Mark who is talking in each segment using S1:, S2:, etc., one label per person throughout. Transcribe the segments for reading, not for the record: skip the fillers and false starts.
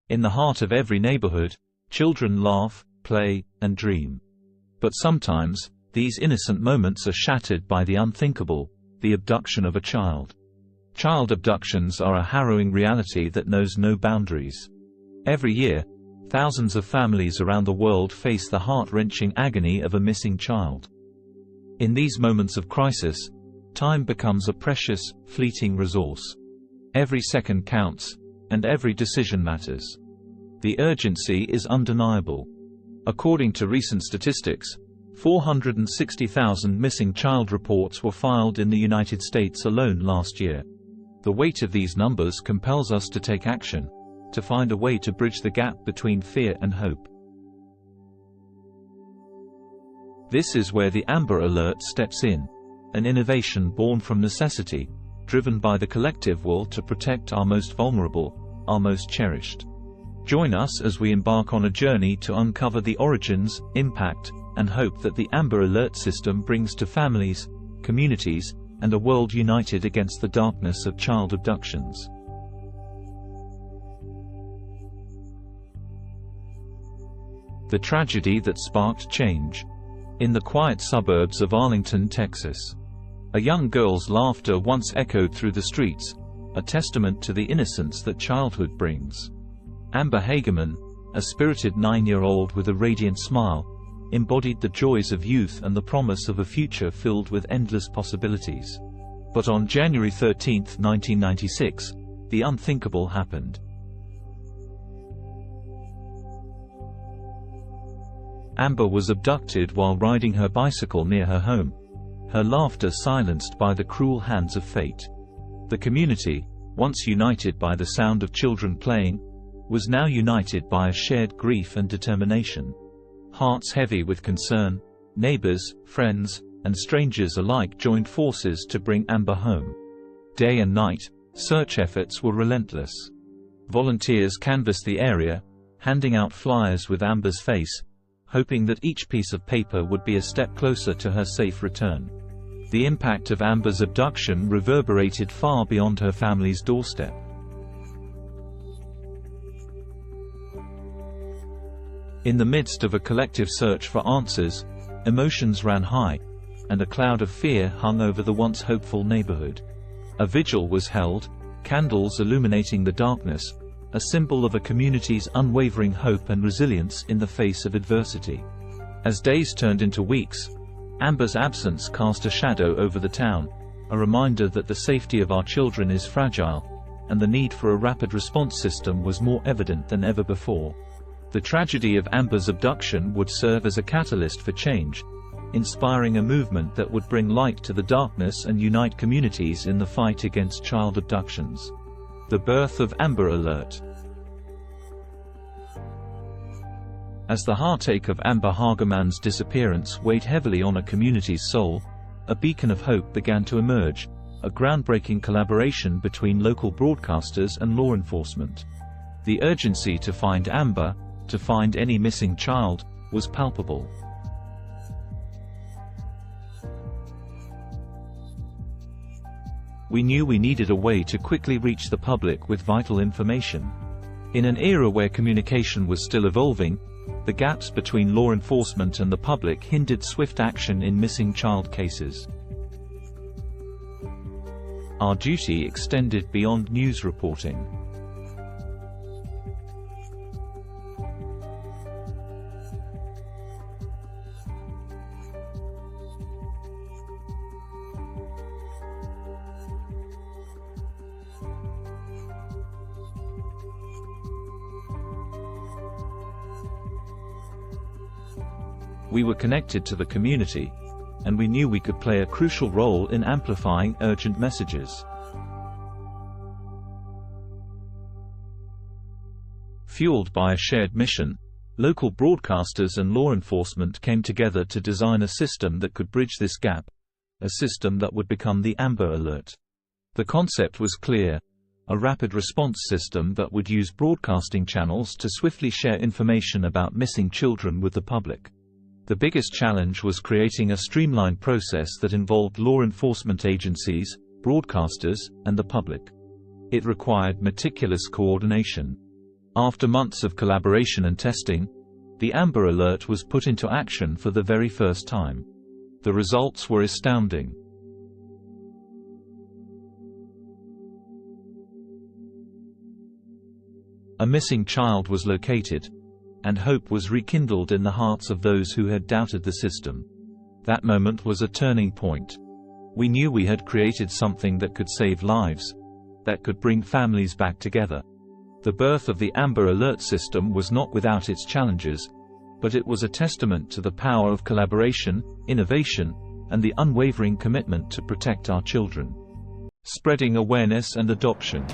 S1: In the heart of every neighborhood, children laugh, play, and dream. But sometimes, these innocent moments are shattered by the unthinkable, the abduction of a child. Child abductions are a harrowing reality that knows no boundaries. Every year, thousands of families around the world face the heart-wrenching agony of a missing child. In these moments of crisis, time becomes a precious, fleeting resource. Every second counts, and every decision matters. The urgency is undeniable. According to recent statistics, 460,000 missing child reports were filed in the United States alone last year. The weight of these numbers compels us to take action, to find a way to bridge the gap between fear and hope. This is where the Amber Alert steps in, an innovation born from necessity, driven by the collective will to protect our most vulnerable, our most cherished. Join us as we embark on a journey to uncover the origins, impact, and hope that the Amber Alert system brings to families, communities, and a world united against the darkness of child abductions. The tragedy that sparked change. In the quiet suburbs of Arlington, Texas, a young girl's laughter once echoed through the streets, a testament to the innocence that childhood brings. Amber Hageman, a spirited 9-year-old with a radiant smile, embodied the joys of youth and the promise of a future filled with endless possibilities. But on January 13, 1996, the unthinkable happened. Amber was abducted while riding her bicycle near her home, her laughter silenced by the cruel hands of fate. The community, once united by the sound of children playing, was now united by a shared grief and determination. Hearts heavy with concern, neighbors, friends, and strangers alike joined forces to bring Amber home. Day and night, search efforts were relentless. Volunteers canvassed the area, handing out flyers with Amber's face, hoping that each piece of paper would be a step closer to her safe return. The impact of Amber's abduction reverberated far beyond her family's doorstep. In the midst of a collective search for answers, emotions ran high, and a cloud of fear hung over the once hopeful neighborhood. A vigil was held, candles illuminating the darkness, a symbol of a community's unwavering hope and resilience in the face of adversity. As days turned into weeks, Amber's absence cast a shadow over the town, a reminder that the safety of our children is fragile, and the need for a rapid response system was more evident than ever before. The tragedy of Amber's abduction would serve as a catalyst for change, inspiring a movement that would bring light to the darkness and unite communities in the fight against child abductions. The birth of Amber Alert. As the heartache of Amber Hageman's disappearance weighed heavily on a community's soul, a beacon of hope began to emerge, a groundbreaking collaboration between local broadcasters and law enforcement. The urgency to find Amber, to find any missing child, was palpable. We knew we needed a way to quickly reach the public with vital information. In an era where communication was still evolving, the gaps between law enforcement and the public hindered swift action in missing child cases. Our duty extended beyond news reporting. We were connected to the community, and we knew we could play a crucial role in amplifying urgent messages. Fueled by a shared mission, local broadcasters and law enforcement came together to design a system that could bridge this gap, a system that would become the Amber Alert. The concept was clear: a rapid response system that would use broadcasting channels to swiftly share information about missing children with the public. The biggest challenge was creating a streamlined process that involved law enforcement agencies, broadcasters, and the public. It required meticulous coordination. After months of collaboration and testing, the Amber Alert was put into action for the very first time. The results were astounding. A missing child was located, and hope was rekindled in the hearts of those who had doubted the system. That moment was a turning point. We knew we had created something that could save lives, that could bring families back together. The birth of the Amber Alert system was not without its challenges, but it was a testament to the power of collaboration, innovation, and the unwavering commitment to protect our children. Spreading awareness and adoption.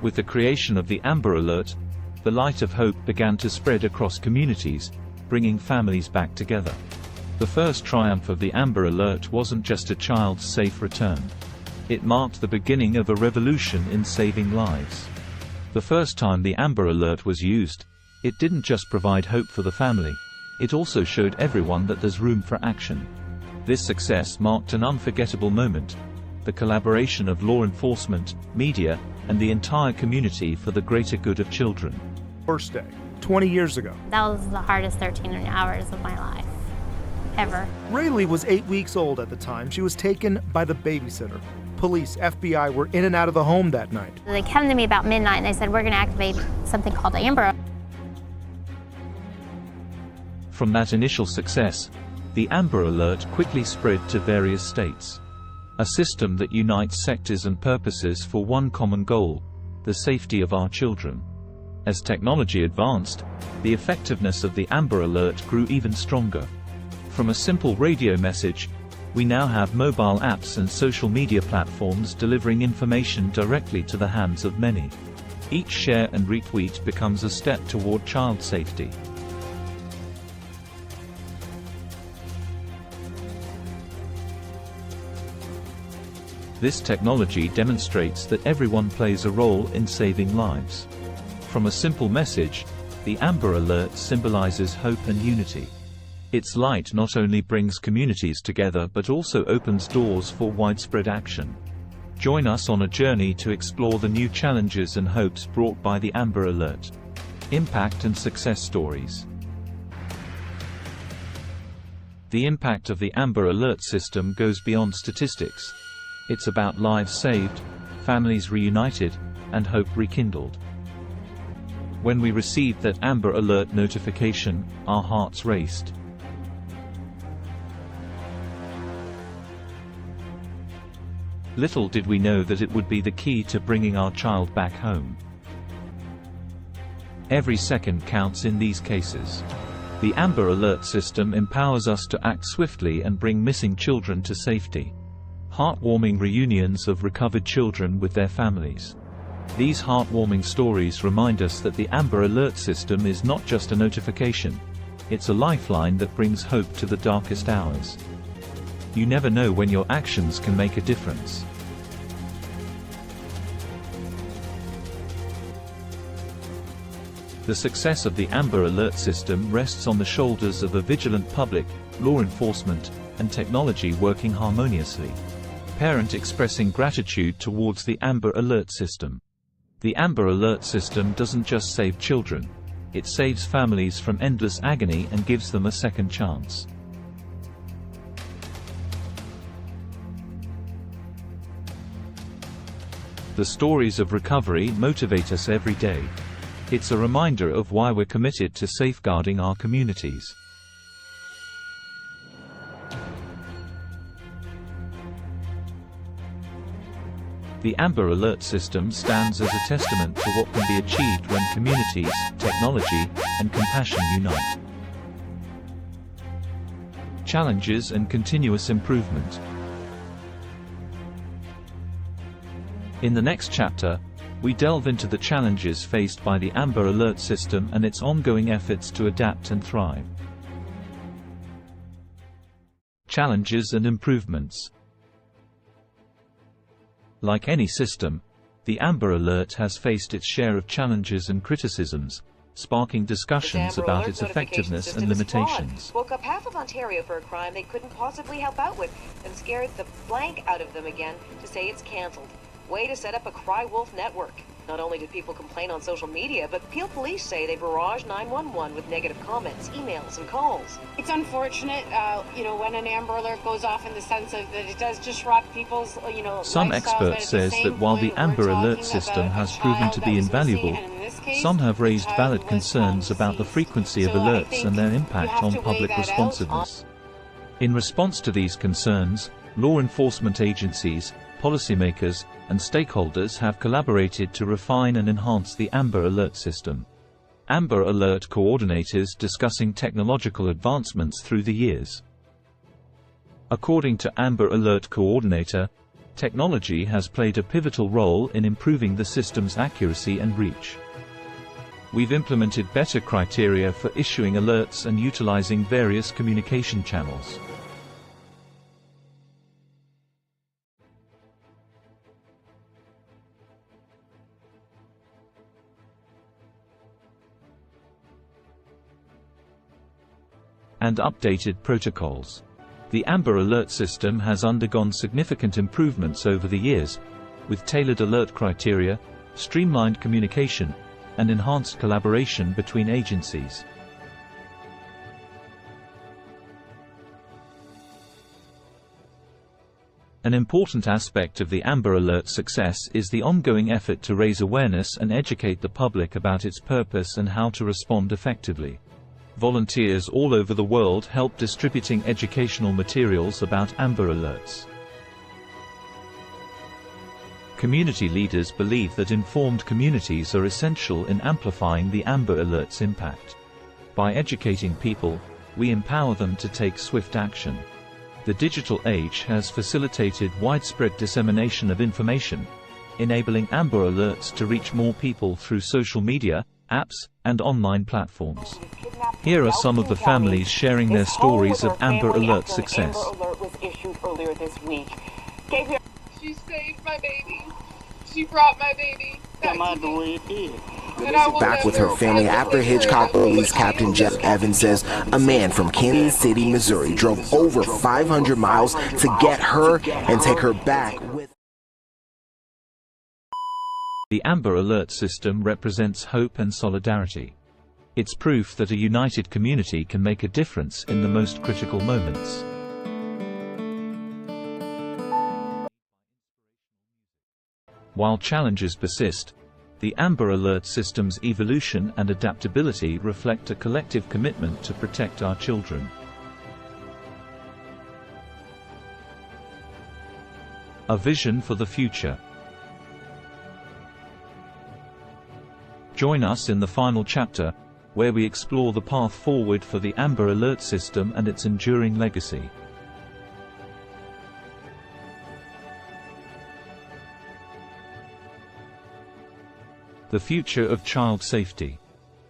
S1: With the creation of the Amber Alert, the light of hope began to spread across communities, bringing families back together. The first triumph of the Amber Alert wasn't just a child's safe return. It marked the beginning of a revolution in saving lives. The first time the Amber Alert was used, it didn't just provide hope for the family, it also showed everyone that there's room for action. This success marked an unforgettable moment, the collaboration of law enforcement, media, and the entire community for the greater good of children.
S2: First day, 20 years ago.
S3: That was the hardest 13 hours of my life, ever.
S2: Rayleigh was 8 weeks old at the time. She was taken by the babysitter. Police, FBI were in and out of the home that night.
S3: They came to me about midnight and they said, we're going to activate something called Amber.
S1: From that initial success, the Amber Alert quickly spread to various states. A system that unites sectors and purposes for one common goal: the safety of our children. As technology advanced, the effectiveness of the Amber Alert grew even stronger. From a simple radio message, we now have mobile apps and social media platforms delivering information directly to the hands of many. Each share and retweet becomes a step toward child safety. This technology demonstrates that everyone plays a role in saving lives. From a simple message, the Amber Alert symbolizes hope and unity. Its light not only brings communities together but also opens doors for widespread action. Join us on a journey to explore the new challenges and hopes brought by the Amber Alert. Impact and success stories. The impact of the Amber Alert system goes beyond statistics. It's about lives saved, families reunited, and hope rekindled. When we received that Amber Alert notification, our hearts raced. Little did we know that it would be the key to bringing our child back home. Every second counts in these cases. The Amber Alert system empowers us to act swiftly and bring missing children to safety. Heartwarming reunions of recovered children with their families. These heartwarming stories remind us that the Amber Alert system is not just a notification. It's a lifeline that brings hope to the darkest hours. You never know when your actions can make a difference. The success of the Amber Alert system rests on the shoulders of a vigilant public, law enforcement, and technology working harmoniously. Parent expressing gratitude towards the Amber Alert system. The Amber Alert system doesn't just save children, it saves families from endless agony and gives them a second chance. The stories of recovery motivate us every day. It's a reminder of why we're committed to safeguarding our communities. The Amber Alert system stands as a testament to what can be achieved when communities, technology, and compassion unite. Challenges and continuous improvement. In the next chapter, we delve into the challenges faced by the Amber Alert system and its ongoing efforts to adapt and thrive. Challenges and improvements. Like any system, the Amber Alert has faced its share of challenges and criticisms, sparking discussions about its effectiveness and limitations.
S4: Woke up half of Ontario for a crime they couldn't possibly help out with, and scared the blank out of them again to say it's cancelled. Way to set up a cry wolf network. Not only did people complain on social media, but Peel police say they barraged 911 with negative comments, emails, and calls.
S5: It's unfortunate, when an Amber Alert goes off in the sense of that it does disrupt people's,
S1: Some experts says that while the Amber Alert system has proven to be invaluable, some have raised valid concerns about the frequency of alerts and their impact on public responsiveness. In response to these concerns, law enforcement agencies, policymakers, and stakeholders have collaborated to refine and enhance the Amber Alert system. Amber Alert coordinators discussing technological advancements through the years. According to Amber Alert coordinator, technology has played a pivotal role in improving the system's accuracy and reach. We've implemented better criteria for issuing alerts and utilizing various communication channels. And updated protocols. The Amber Alert system has undergone significant improvements over the years, with tailored alert criteria, streamlined communication, and enhanced collaboration between agencies. An important aspect of the Amber Alert success is the ongoing effort to raise awareness and educate the public about its purpose and how to respond effectively. Volunteers all over the world help distributing educational materials about Amber Alerts. Community leaders believe that informed communities are essential in amplifying the Amber Alert's impact. By educating people, we empower them to take swift action. The digital age has facilitated widespread dissemination of information, enabling Amber Alerts to reach more people through social media, apps, and online platforms. Here are some of the families sharing their stories of Amber Alert success.
S6: Amber Alert was issued earlier this week.
S7: She saved my baby. She brought my baby back to me.
S8: Back with her family after Hitchcock Police Captain Jeff Evans says a man from Kansas City, Missouri drove over 500 miles to get her and take her back with.
S1: The Amber Alert system represents hope and solidarity. It's proof that a united community can make a difference in the most critical moments. While challenges persist, the Amber Alert system's evolution and adaptability reflect a collective commitment to protect our children. A vision for the future. Join us in the final chapter, where we explore the path forward for the Amber Alert system and its enduring legacy. The future of child safety.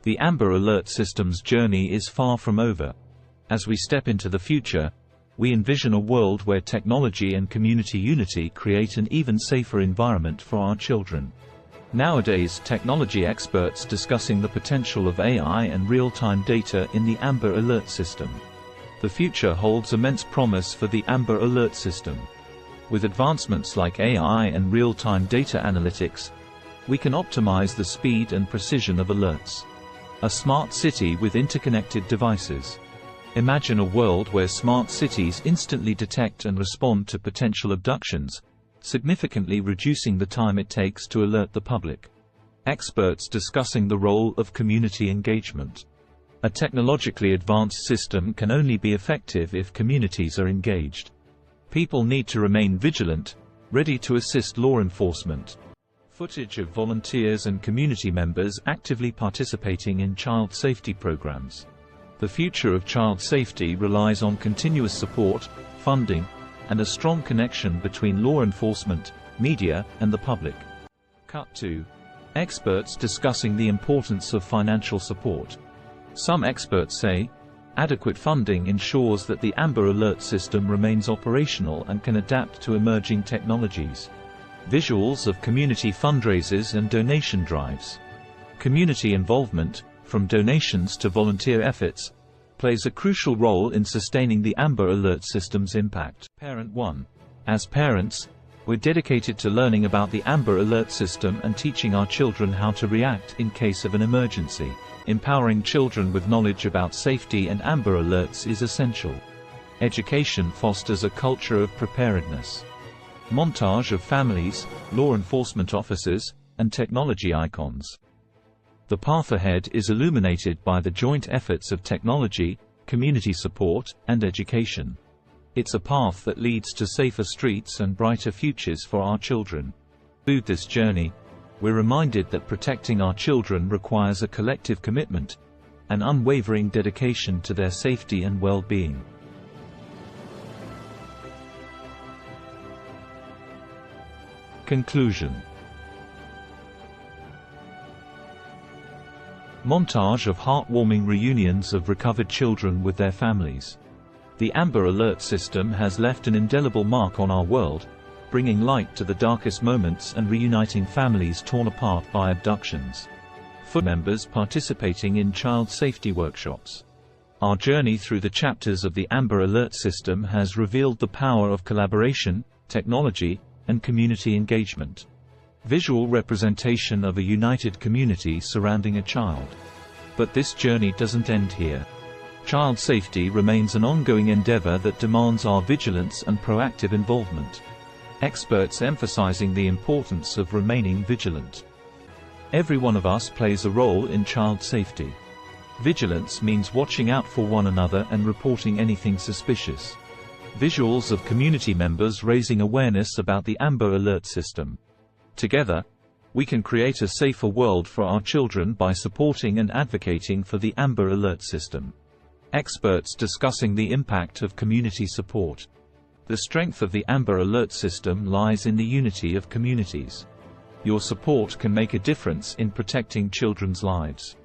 S1: The Amber Alert system's journey is far from over. As we step into the future, we envision a world where technology and community unity create an even safer environment for our children. Nowadays, technology experts discussing the potential of AI and real-time data in the Amber Alert system. The future holds immense promise for the Amber Alert system. With advancements like AI and real-time data analytics, we can optimize the speed and precision of alerts. A smart city with interconnected devices. Imagine a world where smart cities instantly detect and respond to potential abductions, significantly reducing the time it takes to alert the public. Experts discussing the role of community engagement. A technologically advanced system can only be effective if communities are engaged. People need to remain vigilant, ready to assist law enforcement. Footage of volunteers and community members actively participating in child safety programs. The future of child safety relies on continuous support, funding, and a strong connection between law enforcement, media, and the public. Cut 2. Experts discussing the importance of financial support. Some experts say, adequate funding ensures that the Amber Alert system remains operational and can adapt to emerging technologies. Visuals of community fundraisers and donation drives. Community involvement, from donations to volunteer efforts, plays a crucial role in sustaining the Amber Alert system's impact. Parent 1. As parents, We're dedicated to learning about the Amber Alert system and teaching our children how to react in case of an emergency. Empowering children with knowledge about safety and Amber Alerts is essential. Education fosters a culture of preparedness. Montage of families, law enforcement officers, and technology icons. The path ahead is illuminated by the joint efforts of technology, community support, and education. It's a path that leads to safer streets and brighter futures for our children. Through this journey, we're reminded that protecting our children requires a collective commitment, an unwavering dedication to their safety and well-being. Conclusion. Montage of heartwarming reunions of recovered children with their families. The Amber Alert system has left an indelible mark on our world, bringing light to the darkest moments and reuniting families torn apart by abductions. For members participating in child safety workshops. Our journey through the chapters of the Amber Alert system has revealed the power of collaboration, technology, and community engagement. Visual representation of a united community surrounding a child. But this journey doesn't end here. Child safety remains an ongoing endeavor that demands our vigilance and proactive involvement. Experts emphasizing the importance of remaining vigilant. Every one of us plays a role in child safety. Vigilance means watching out for one another and reporting anything suspicious. Visuals of community members raising awareness about the Amber Alert system. Together, we can create a safer world for our children by supporting and advocating for the Amber Alert system. Experts discussing the impact of community support. The strength of the Amber Alert system lies in the unity of communities. Your support can make a difference in protecting children's lives.